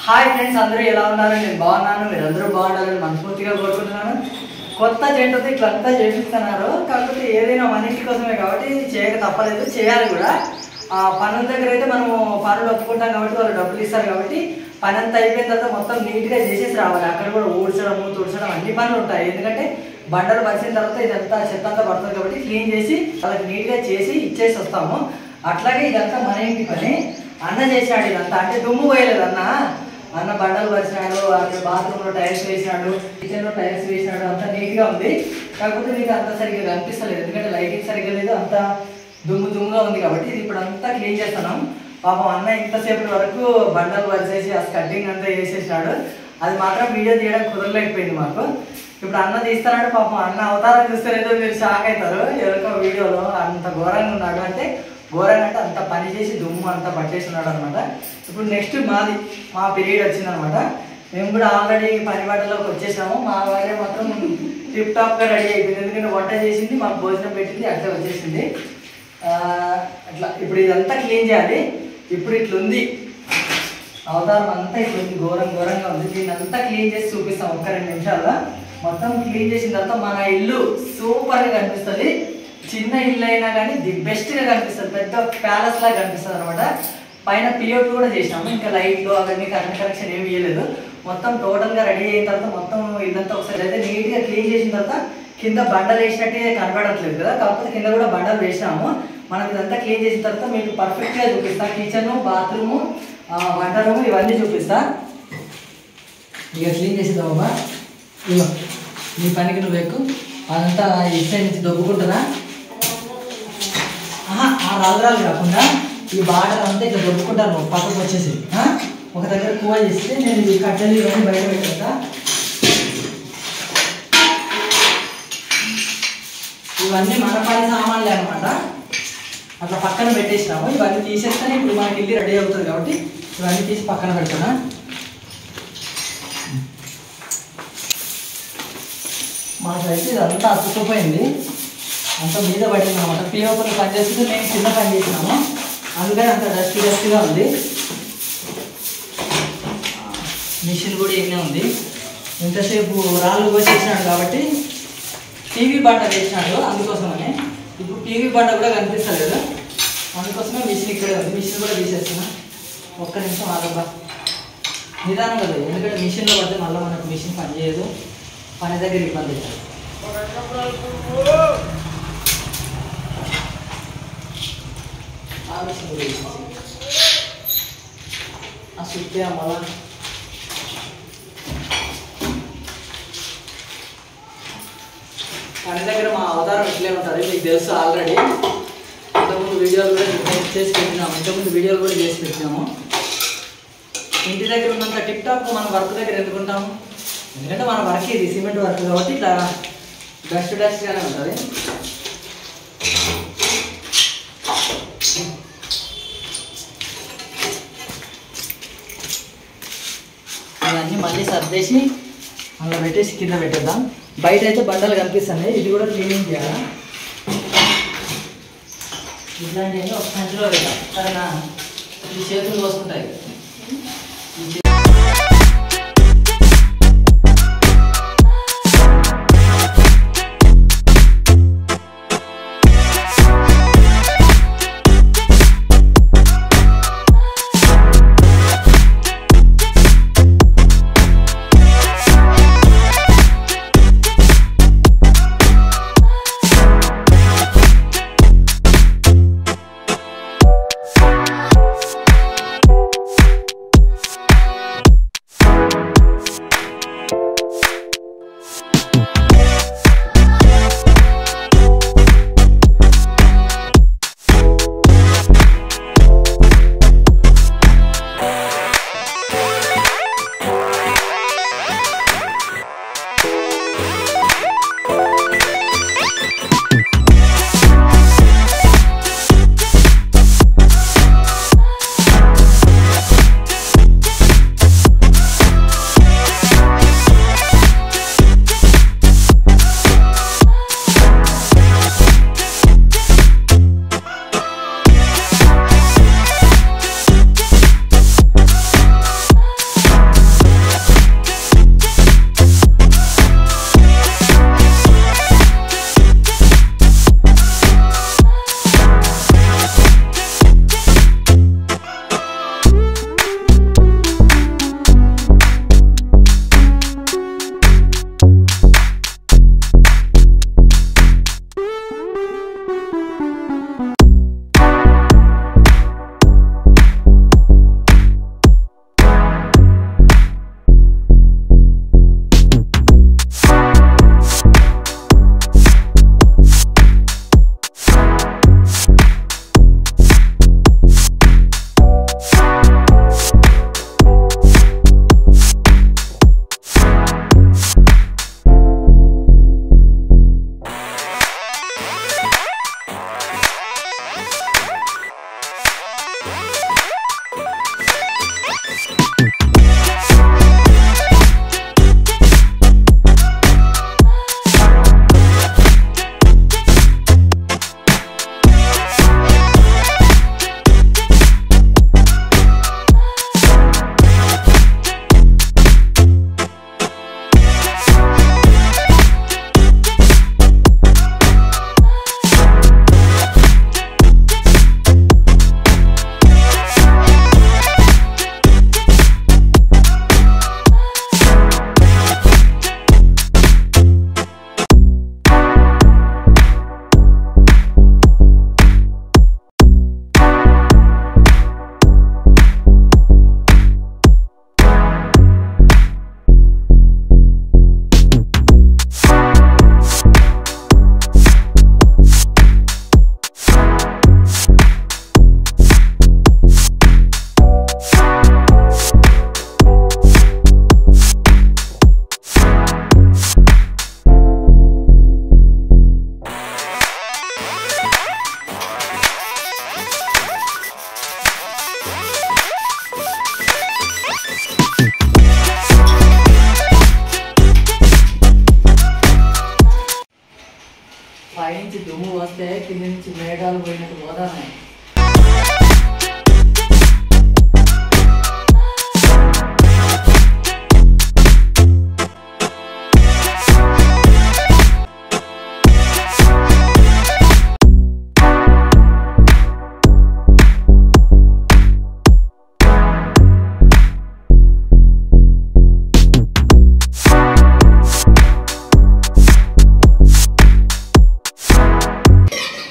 Hi friends, అందరూ ఎలా ఉన్నారు? నేను బాగున్నాను, మీరు అందరూ బాగుండాలని మనస్ఫూర్తిగా కోరుకుంటున్నాను. కొత్త జంటతో ఇట్లంతా చేపిస్తున్నారు. కాకపోతే ఏదైనా మన ఇంటి కోసమే కాబట్టి చేయక తప్పలేదు, చేయాలి కూడా. పనుల దగ్గర అయితే మనము పనులు ఒప్పుకుంటాం కాబట్టి వాళ్ళు డబ్బులు ఇస్తారు కాబట్టి పని అంతా అయిపోయిన తర్వాత మొత్తం నీట్గా చేసేసి రావాలి. అక్కడ కూడా ఊడ్చడము తుడచడం అన్ని పనులు ఉంటాయి. ఎందుకంటే బండలు పరిచిన తర్వాత ఇదంతా చెత్త అంతా పడుతుంది కాబట్టి క్లీన్ చేసి వాళ్ళకి నీట్గా చేసి ఇచ్చేసి వస్తాము. అట్లాగే ఇదంతా మన ఇంటి పని. అన్న చేసినాడు ఇదంతా, అంటే దుమ్ము పోయలేదు అన్న బండలు పరిచినాడు, అక్కడ బాత్రూంలో టైల్స్ వేసినాడు, కిచెన్లో టైల్స్ వేసినాడు, అంతా నీట్గా ఉంది. కాకపోతే మీకు అంత సరిగ్గా కనిపిస్తలేదు ఎందుకంటే లైటింగ్ సరిగ్గా లేదు, అంత దుమ్ముగా ఉంది కాబట్టి ఇది ఇప్పుడు అంతా క్లీన్ చేస్తున్నాం. పాపం అన్న ఇంతసేపటి వరకు బండలు పరిచేసి ఆ స్కట్టింగ్ అంతా వేసేసినాడు. అది మాత్రం వీడియో తీయడం కుదరలేకపోయింది మాకు. ఇప్పుడు అన్న తీస్తున్నాడు. పాపం అన్న అవతారం చూస్తారేదో మీరు షాక్ అవుతారు. ఎవరికో వీడియోలో అంత ఘోరంగా ఉన్నాడు, అంటే ఘోరంగా అంటే అంత పని చేసి దుమ్ము అంతా పట్టేసి ఉన్నాడు అనమాట. ఇప్పుడు నెక్స్ట్ మా పీరియడ్ వచ్చిందనమాట. మేము కూడా ఆల్రెడీ పని బట్టలోకి వచ్చేసాము. మా వారే మాత్రం టిప్ టాప్గా రెడీ అయిపోయింది, ఎందుకంటే వంట చేసింది, మాకు భోజనం పెట్టింది, అట్లా వచ్చేసింది. అట్లా ఇప్పుడు ఇదంతా క్లీన్ చేయాలి. ఇప్పుడు ఇట్లుంది అవతారం అంతా, ఇట్లుంది ఘోరంగా ఉంది. దీన్ని అంతా క్లీన్ చేసి చూపిస్తాం ఒక్క 2 నిమిషాల్లో. మొత్తం క్లీన్ చేసిన తర్వాత మన ఇల్లు సూపర్గా కనిపిస్తుంది. చిన్న ఇల్లు అయినా కానీ ది బెస్ట్గా కనిపిస్తుంది, పెద్ద ప్యాలెస్ లాగా కనిపిస్తుంది అనమాట. పైన పిఓపి కూడా చేసినాము, ఇంకా లైట్లు అవన్నీ కరెంట్ కనెక్షన్ ఏమి ఇవ్వలేదు. మొత్తం టోటల్గా రెడీ అయిన తర్వాత మొత్తం ఇల్లంతా ఒకసారి అయితే నీట్గా క్లీన్ చేసిన తర్వాత కింద బండలు వేసినట్టే కనబడట్లేదు కదా, కాకపోతే కింద కూడా బండలు వేసినాము. మనం ఇదంతా క్లీన్ చేసిన తర్వాత మీకు పర్ఫెక్ట్గా చూపిస్తా. కిచెను, బాత్రూము, వంట రూము ఇవన్నీ చూపిస్తా. ఇక క్లీన్ చేసేద్దాం బాబా. ఇగో నీ పనికి నువ్వు ఎక్కువ అదంతా ఇటు సైడ్ నుంచి దొబ్బుకుంటుందా? ఆ రాళ్ళు కాకుండా ఈ బార్డర్ అంతా ఇట్లా దొబ్బుకుంటాను నువ్వు పక్కకు వచ్చేసి. ఒక దగ్గర కూవ చేస్తే నేను ఈ కట్టెలు ఇవన్నీ బయట పెట్టేస్తా. ఇవన్నీ మన పని సామాన్లే అనమాట, అట్లా పక్కన పెట్టేసినాము. ఇవన్నీ తీసేస్తేనే ఇప్పుడు మనకి ఇల్లు రెడీ అవుతుంది కాబట్టి ఇవన్నీ తీసి పక్కన పెడతాను. మాకైతే ఇదంతా అతుక్కుపోయింది, అంత మీద పడింది అనమాట. పిఓపీలో పని చేస్తుంటే మేము కింద పని చేసినాము, అందుకని అంత డస్ట్గా ఉంది. మిషన్ కూడా ఏమే ఉంది. ఇంతసేపు రాళ్ళు పోసేసినాడు కాబట్టి టీవీ బండ వేసినాడు, అందుకోసమని. ఇప్పుడు టీవీ బండ కూడా కనిపిస్తలేదు, అందుకోసమే మిషన్ ఇక్కడే ఉంది. మిషన్ కూడా తీసేస్తున్నా. ఒక్క నిమిషం ఆగబ్బా, నిదానం కదా, ఎందుకంటే మిషన్లో పడితే మళ్ళీ మనకు మిషన్ పని చేయదు, పని దగ్గర ఇబ్బంది అవుతుంది. ఆ సుత్తే మళ్ళా పని దగ్గర మా అవతారం ఇట్లే ఉంటుంది, మీకు తెలుసు ఆల్రెడీ. ఇంతకుముందు వీడియోలు కూడా చేసి పెట్టినాము. ఇంటి దగ్గర ఉన్నంత టిప్ టాప్ మన వర్క్ దగ్గర ఎందుకుంటాము, ఎందుకంటే మన వర్క్ ఇది సిమెంట్ వర్క్ కాబట్టి ఇట్లా డస్ట్గానే ఉంటుంది. ఇవన్నీ మళ్ళీ సర్దేసి అందులో పెట్టేసి కింద పెట్టేద్దాం. బయట అయితే బండలు కనిపిస్తున్నాయి, ఇది కూడా క్లీనింగ్ చేయాలి. ఇట్లాంటివన్నీ ఒక సంచిలో పెట్టాం, సరేనా? ఈ చేతులు వస్తుంటాయి. వస్తే కింద నుంచి మేఘాలు పోయినట్టు పోతానే.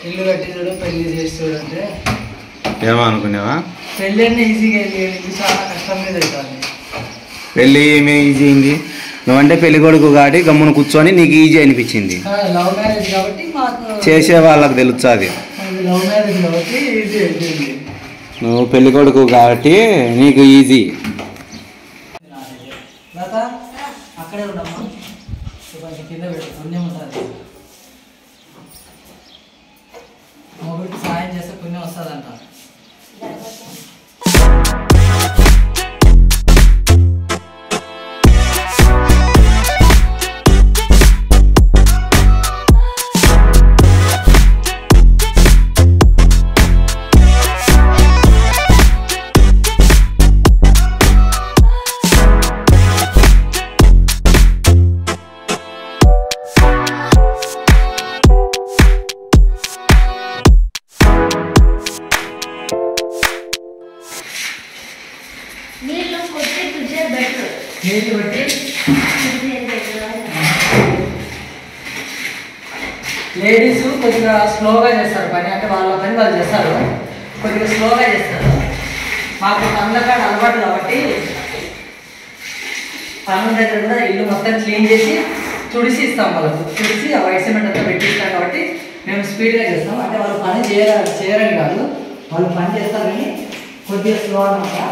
ఇల్లు కట్టి చూడు, పెళ్లి చేసి చూడంటే ఏమో అనుకున్నావా? పెళ్ళి అంటే ఈజీగా అయింది, చాలా కష్టం మీద అవుతుంది. పెళ్ళి ఏమి ఈజీ అయింది? నువ్వంటే పెళ్లి కొడుకు కాబట్టి గమ్మున కూర్చొని నీకు ఈజీ అనిపించింది. లవ్ మ్యారేజ్ కాబట్టి మాకు చేసే వాళ్ళకి తెలుస్తుంది. లవ్ మ్యారేజ్ కాబట్టి ఈజీ అయిపోయింది. నువ్వు పెళ్లి కొడుకు కాబట్టి నీకు ఈజీ. లత అక్కడే ఉండమ్మా, కొంచెం కింద పెట్టు, పుణ్యం ఉంటుంది. మొగుడికి సాయం చేస్తే పుణ్యం వస్తుందంట. లేడీస్ కొద్దిగా స్లోగా చేస్తారు పని, అంటే వాళ్ళ పని వాళ్ళు చేస్తారు, కొద్దిగా స్లోగా చేస్తారు. మాకు అందరికాడ అలవాటు కాబట్టి పనుల దగ్గర కూడా ఇల్లు మొత్తం క్లీన్ చేసి తుడిసి ఇస్తాం వాళ్ళకు. తుడిసి ఆ వైట్ సిమెంట్ అంతా పెట్టిస్తాం కాబట్టి మేము స్పీడ్గా చేస్తాం. అంటే వాళ్ళు పని చేయరని కాదు, వాళ్ళు పని చేస్తారు కానీ కొద్దిగా స్లో అనమాట.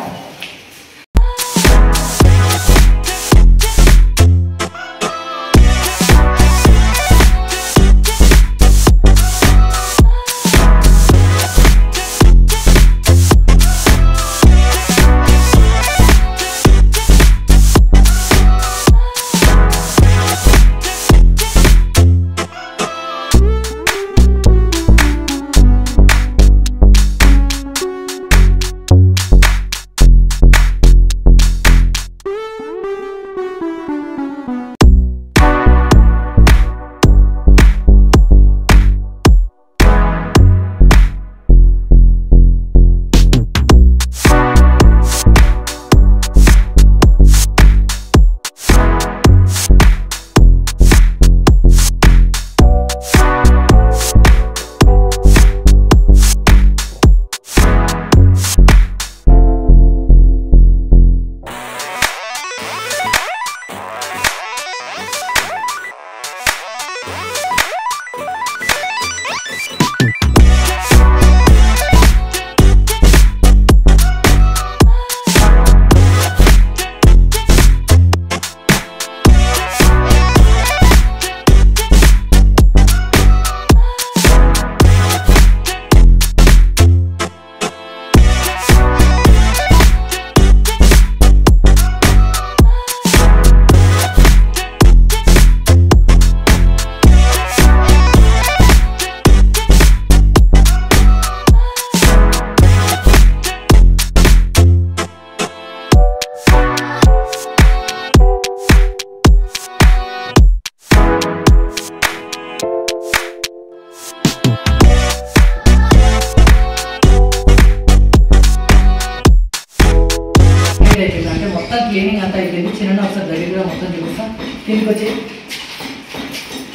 క్లీనింగ్ అంతా అయిపోయింది. చిన్న ఒకసారి దగ్గరగా మొత్తం చూపిస్తాం. కిందికి వచ్చి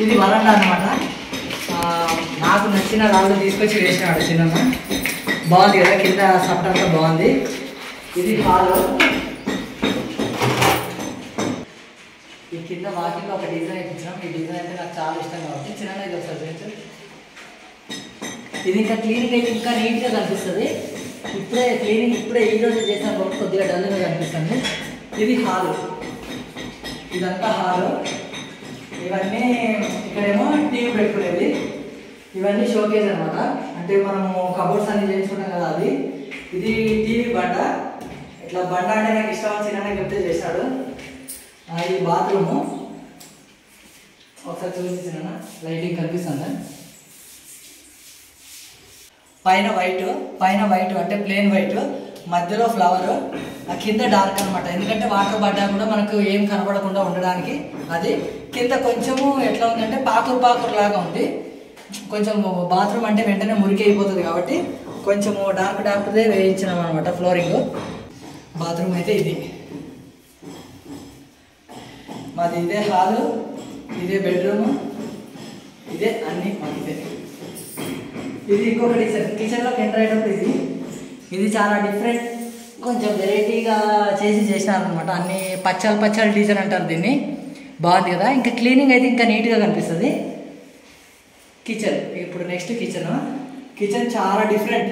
ఇది వరండా అనమాట. నాకు నచ్చిన రాళ్ళు తీసుకొచ్చి వేసినాడు చిన్న. బాగుంది కదా, కింద సపట్ అంతా బాగుంది. ఇది హాలు. ఈ కింద వాకింగ్ ఒక డిజైన్ ఇప్పించినాం. ఈ డిజైన్ అయితే నాకు చాలా ఇష్టం కాబట్టి చిన్న ఇది ఒకసారి చూపించు. ఇది ఇంకా క్లీనింగ్ అయితే ఇంకా నీట్గా కనిపిస్తుంది. ఇప్పుడే క్లీనింగ్ ఈ రోజు చేసాం కాబట్టి కొద్దిగా డల్గా కనిపిస్తుంది. ఇది హాలు, ఇదంతా హాలు. ఇవన్నీ ఇక్కడేమో టీవీ పెట్టుకునేది. ఇవన్నీ షోకేజ్ అనమాట. అంటే మనము కబోర్డ్స్ అన్ని చేయించుకుంటాం కదా, అది. ఇది టీవీ బండ. ఇట్లా బండ అంటే నాకు ఇష్టం, చిన్న చెప్తే చేశాడు. ఇది బాత్రూము. ఒకసారి చూపించిన లైటింగ్ కనిపిస్తుందా? పైన వైట్ అంటే ప్లెయిన్ వైట్, మధ్యలో ఫ్లవర్, కింద డార్క్ అనమాట. ఎందుకంటే వాటర్ పడ్డా కూడా మనకు ఏం కనబడకుండా ఉండడానికి. అది కింద కొంచెము ఎట్లా ఉందంటే పాకురు లాగా ఉంది. కొంచెం బాత్రూమ్ అంటే వెంటనే మురికి అయిపోతుంది కాబట్టి కొంచెము డార్క్దే వేయించినాం అనమాట ఫ్లోరింగ్. బాత్రూమ్ అయితే ఇది మాది, ఇదే హాలు, ఇదే బెడ్రూము, ఇదే అన్నీ మాది ఇదే. ఇది ఇంకొక కిచెన్లోకి ఎంటర్ అయ్యేటప్పుడు ఇది చాలా డిఫరెంట్, కొంచెం వెరైటీగా చేసినారనమాట. అన్ని పచ్చల డిజైన్ అంటారు దీన్ని. బాగుంది కదా. ఇంకా క్లీనింగ్ అయితే ఇంకా నీట్గా కనిపిస్తుంది. కిచెన్ ఇప్పుడు నెక్స్ట్ కిచెన్ చాలా డిఫరెంట్.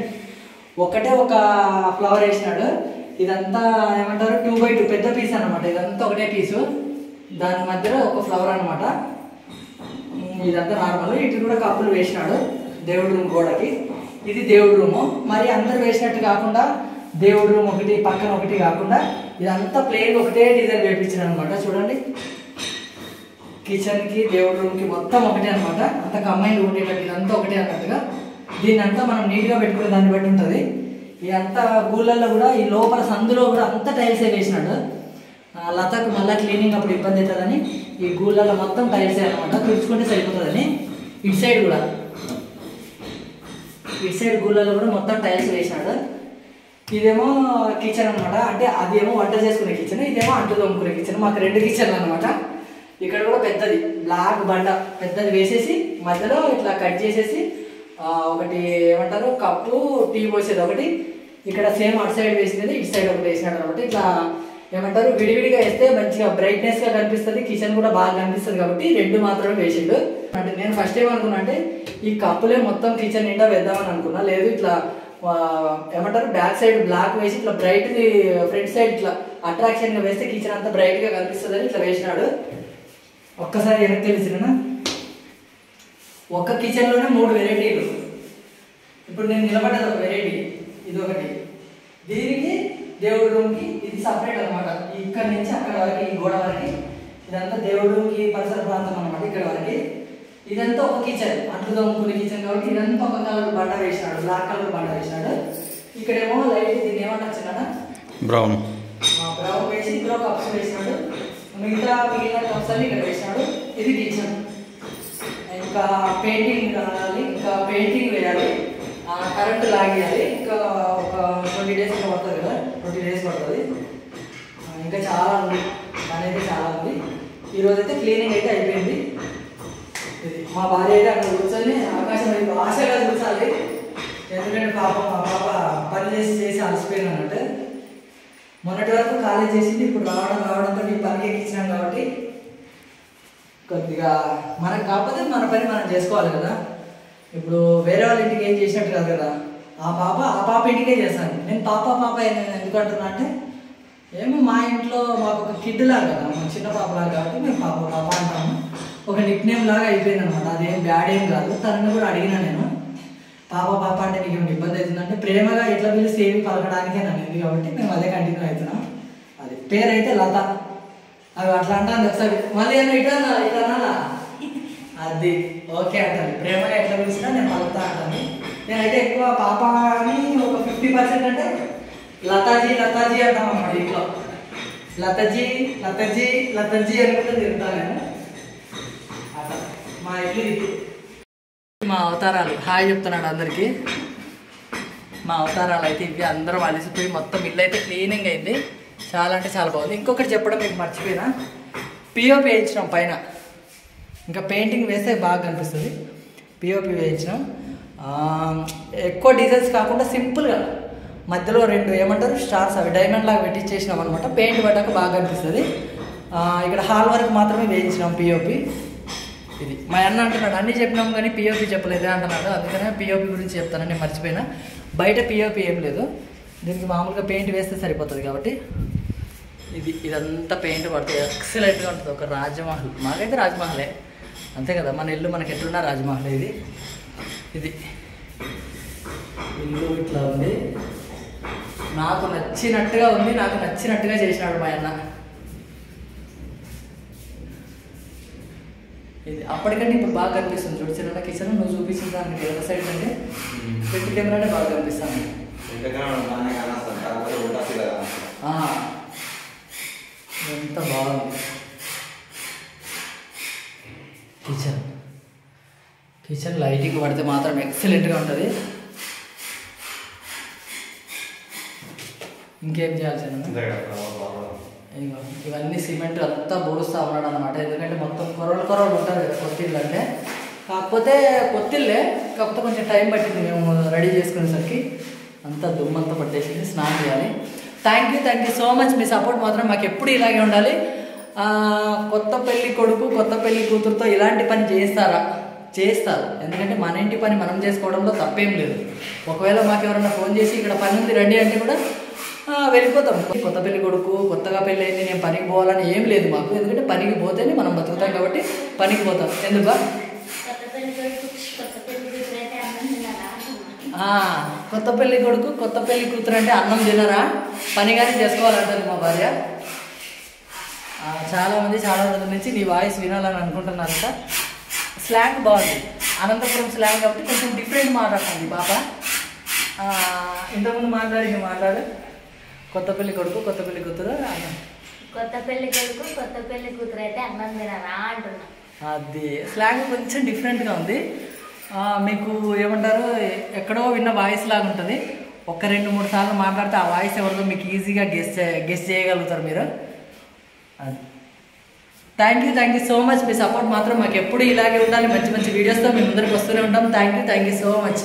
ఒక ఫ్లవర్ వేసినాడు. ఇదంతా ఏమంటారు 2x2 పెద్ద పీస్ అనమాట. ఇదంతా ఒకటే పీసు, దాని మధ్యలో ఒక ఫ్లవర్ అనమాట. ఇదంతా నార్మల్. ఇటు కూడా కప్పులు వేసినాడు దేవుడి రూమ్ గోడకి. ఇది దేవుడి రూము. మరి అందరు వేసినట్టు కాకుండా దేవుడి రూమ్ ఒకటి పక్కన ఒకటి కాకుండా ఇదంతా ప్లేన్ ఒకటే డిజైన్ వేయించాడు అనమాట. చూడండి, కిచెన్కి దేవుడి రూమ్కి మొత్తం ఒకటే అనమాట. అంత కంబైన్డ్ ఉండేటట్టు ఇదంతా ఒకటే అన్నట్టుగా. దీన్ని అంతా మనం నీట్గా పెట్టుకునే దాన్ని బట్టి ఉంటుంది. ఇదంతా గూళ్ళల్లో కూడా ఈ లోపల సందులో కూడా అంతా టైల్సే వేసినాడు. లతకు మళ్ళీ క్లీనింగ్ అప్పుడు ఇబ్బంది అవుతుందని ఈ గూళ్ళల్లో మొత్తం టైల్సే అనమాట. తుడుచుకుంటే సరిపోతుందని. ఇటు సైడ్ గూళ్ళల్లో కూడా మొత్తం టైల్స్ వేసినాడు. ఇదేమో కిచెన్ అనమాట. అంటే అదేమో వంట చేసుకునే కిచెన్, ఇదేమో అంటు తోముకునే కిచెన్. మాకు 2 కిచెన్లు అనమాట. ఇక్కడ కూడా పెద్దది బ్లాక్ బండ పెద్దది వేసేసి మధ్యలో ఇట్లా కట్ చేసేసి ఒకటి ఏమంటారు కప్పు టీ పోసేది ఒకటి, ఇక్కడ సేమ్ అటు సైడ్ వేసినది ఇటు సైడ్ ఒకటి వేసినాడు అనమాట. ఇట్లా ఏమంటారు విడివిడిగా వేస్తే మంచిగా బ్రైట్నెస్గా కనిపిస్తుంది, కిచెన్ కూడా బాగా కనిపిస్తుంది కాబట్టి 2 మాత్రమే వేసిండు. అంటే నేను ఫస్ట్ ఏమనుకున్నా అంటే ఈ కప్పులే మొత్తం కిచెన్ నిండా వేద్దామని అనుకున్నా. లేదు, ఇట్లా ఏమంటారు బ్యాక్ సైడ్ బ్లాక్ వేసి ఇట్లా బ్రైట్ ఫ్రంట్ సైడ్ ఇట్లా అట్రాక్షన్గా వేస్తే కిచెన్ అంతా బ్రైట్గా కనిపిస్తుంది అని ఇట్లా వేసినాడు. ఒక్కసారి వెనక్కి తెలిసిన ఒక్క కిచెన్లోనే 3 వెరైటీలు. ఇప్పుడు నేను నిలబడ్డది ఒక వెరైటీ, ఇది ఒకటి. దీనికి దేవుడి రూమ్కి ఇది సపరేట్ అనమాట. ఇక్కడ నుంచి అక్కడ వరకు ఈ గోడ వరకు ఇదంతా దేవుడి రూమ్కి పరిసర ప్రాంతం అనమాట. ఇక్కడ వరకు ఇదంతా ఒక కిచెన్, అంట్లు తోముకునే కిచెన్ కాబట్టి ఇదంతా ఒక కలర్ బండ వేసినాడు, బ్లాక్ కలర్ బండ వేసినాడు. ఇక్కడేమో లైట్ దీన్ని ఏమంటారు చిన్న బ్రౌన్ వేసి ఇందులో కప్స్ వేసినాడు. మిగిలిన కప్స్ అన్ని ఇక్కడ వేసినాడు. ఇది కిచెన్. ఇంకా పెయింటింగ్ కావాలి, ఇంకా పెయింటింగ్ వేయాలి, కరెంట్ లాగేయాలి. ఇంకా ఒక 20 డేస్ పడుతుంది కదా, 20 డేస్ పడుతుంది. ఇంకా చాలా ఉంది, పని అయితే చాలా ఉంది. ఈరోజైతే క్లీనింగ్ అయితే అయిపోయింది. ఇది మా భార్య అయితే అక్కడ కూర్చొని ఆకాశం వైపు ఆశగా చూసాలి. ఎందుకంటే పాపం మా పాప పని చేసి అలసిపోయింది అన్నట్టు. మొన్నటి వరకు కాలేజ్ చేసింది, ఇప్పుడు రావడంతో ఈ పనికి ఎక్కించినాం కాబట్టి కొద్దిగా మనకు కాకపోతే మన పని మనం చేసుకోవాలి కదా. ఇప్పుడు వేరే వాళ్ళ ఇంటికి ఏం చేసినట్టు కాదు కదా. ఆ పాప ఇంటికే చేస్తాను నేను. పాప ఎందుకు అంటున్నా అంటే ఏమో మా ఇంట్లో మాకు ఒక కిడ్ లాగా కదా, మా చిన్న పాపలాగా కాబట్టి మేము పాప అంటాము. ఒక నిక్ నేమ్ లాగా అయిపోయింది అనమాట. అదేం బ్యాడ్ ఏం కాదు. తనని కూడా అడిగినా నేను, పాప అంటే నీకు ఏమైనా ఇబ్బంది అవుతుందంటే ప్రేమగా ఎట్లా పిలిచి ఏమి పలకడానికే నన్ను ఉంది కాబట్టి మేము అదే కంటిన్యూ అవుతున్నాం. అది పేరైతే లత. అవి అట్లా అంటాను ఒకసారి, మళ్ళీ ఏమో ఇటనా అది ఓకే అంటాను. ప్రేమగా ఎట్లా పిలిచినా నేను పలుకుతా అంటాను. నేనైతే ఎక్కువ పాప అని ఒక 50% అంటే లతాజీ అంటాం అన్నమాట. ఇంట్లో లతజీ అనుకుంటే తిరుగుతాను నేను. అట్లా మా ఇల్లు. మా అవతారాలు హాయ్ చెప్తున్నాడు అందరికీ. మా అవతారాలు అయితే ఇవి. అందరం అలసిపోయి మొత్తం ఇల్లు అయితే క్లీనింగ్ అయింది. చాలా అంటే చాలా బాగుంది. ఇంకొకటి చెప్పడం మీకు మర్చిపోయినా, పిఓపి వేయించినాం పైన. ఇంకా పెయింటింగ్ వేస్తే బాగా కనిపిస్తుంది. పిఓపి వేయించినాం. ఎక్కువ డిజైన్స్ కాకుండా సింపుల్గా మధ్యలో 2 ఏమంటారు స్టార్స్, అవి డైమండ్ లాగా పెట్టించేసినాం అనమాట. పెయింట్ పడ్డాక బాగా కనిపిస్తుంది. ఇక్కడ హాల్ వరకు మాత్రమే వేయించినాం పిఓపి. ఇది మా అన్న అంటున్నాడు అన్నీ చెప్పినాం కానీ పిఓపి చెప్పలేదే అంటున్నాడు. అందుకనే పిఓపి గురించి చెప్తాను, నేను మర్చిపోయినా. బయట పిఓపి ఏం లేదు, దీనికి మామూలుగా పెయింట్ వేస్తే సరిపోతుంది కాబట్టి ఇదంతా పెయింట్ పడుతుంది. ఎక్సలెంట్గా ఉంటుంది. ఒక రాజమహల్. మాకైతే రాజమహలే అంతే కదా, మన ఇల్లు మనకి ఎట్లున్నా రాజమహల్. ఇది ఇల్లు ఇట్లా ఉంది. నాకు నచ్చినట్టుగా ఉంది, నాకు నచ్చినట్టుగా చేసినాడు మా అన్న. ఇది అప్పటికంటే ఇప్పుడు బాగా కనిపిస్తుంది. చూడు చిన్న కిచెన్ నువ్వు చూపించిన దానికి ఒక సైడ్ అంటే ఫ్రంట్ కెమెరానే బాగా కనిపిస్తాను. ఎంత బాగుంది కిచెన్ లైటింగ్ పడితే మాత్రం ఎక్సలెంట్గా ఉంటుంది. ఇంకేం చేయాల్సింది ఇవన్నీ సిమెంట్ అంతా బోడుస్తూ ఉన్నాడు అనమాట. ఎందుకంటే మొత్తం కొరలు ఉంటారు కదా కొత్తిళ్ళు అంటే. కాకపోతే కొత్తిళ్ళే, కాకపోతే కొంచెం టైం పట్టింది మేము రెడీ చేసుకునేసరికి. అంతా దుమ్మంతా పట్టేసింది, స్నానం చేయాలి. Thank you so much. Me support మాత్రం మాకు ఎప్పుడు ఇలాగే ఉండాలి. కొత్త పెళ్లి కొడుకు కొత్త పెళ్లి కూతురుతో ఇలాంటి పని చేస్తారు. ఎందుకంటే మన ఇంటి పని మనం చేసుకోవడంలో తప్పేం లేదు. ఒకవేళ మాకు ఎవరైనా ఫోన్ చేసి ఇక్కడ పని ఉంది రండి అంటే కూడా వెళ్ళిపోతాం. కొత్త పెళ్లి కొడుకు కొత్తగా పెళ్ళి అయింది నేను పనికి పోవాలని ఏం లేదు మాకు. ఎందుకంటే పనికి పోతేనే మనం బతుకుతాం కాబట్టి పనికి పోతాం. ఎందుకు కొత్త పెళ్లి కొడుకు కొత్త పెళ్లి కూతురు అంటే అన్నం తినరా, పనిగానే చేసుకోవాలంటారు మా భార్య. చాలామంది చాలా రోజుల నుంచి నీ వాయిస్ వినాలని అనుకుంటున్నారంట. స్లాంగ్ బాగుంది, అనంతపురం స్లాంగ్ కాబట్టి కొంచెం డిఫరెంట్ మాట్లాడుతుంది పాప. ఇంతకుముందు మాట్లాడు. కొత్త పెళ్లి కొడుకు కొత్త పెళ్లి కూతురు కొత్త పెళ్లి కొడుకు కొత్త పెళ్లి కూతురు అయితే అన్నం తినరా అంటున్నా. అది స్లాంగ్ కొంచెం డిఫరెంట్గా ఉంది. మీకు ఏమంటారు, ఎక్కడో విన్న వాయిస్ లాగా ఉంటుంది. ఒక 2-3 సార్లు మాట్లాడితే ఆ వాయిస్ ఎవరిదో మీకు ఈజీగా గెస్ చేయగలుగుతారు మీరు. అది thank you so much. Me support మాత్రం మాకు ఎప్పుడు ఇలాగే ఉండాలి. మంచి వీడియోస్తో మేము ముందరికి వస్తూనే ఉంటాం. Thank you so much.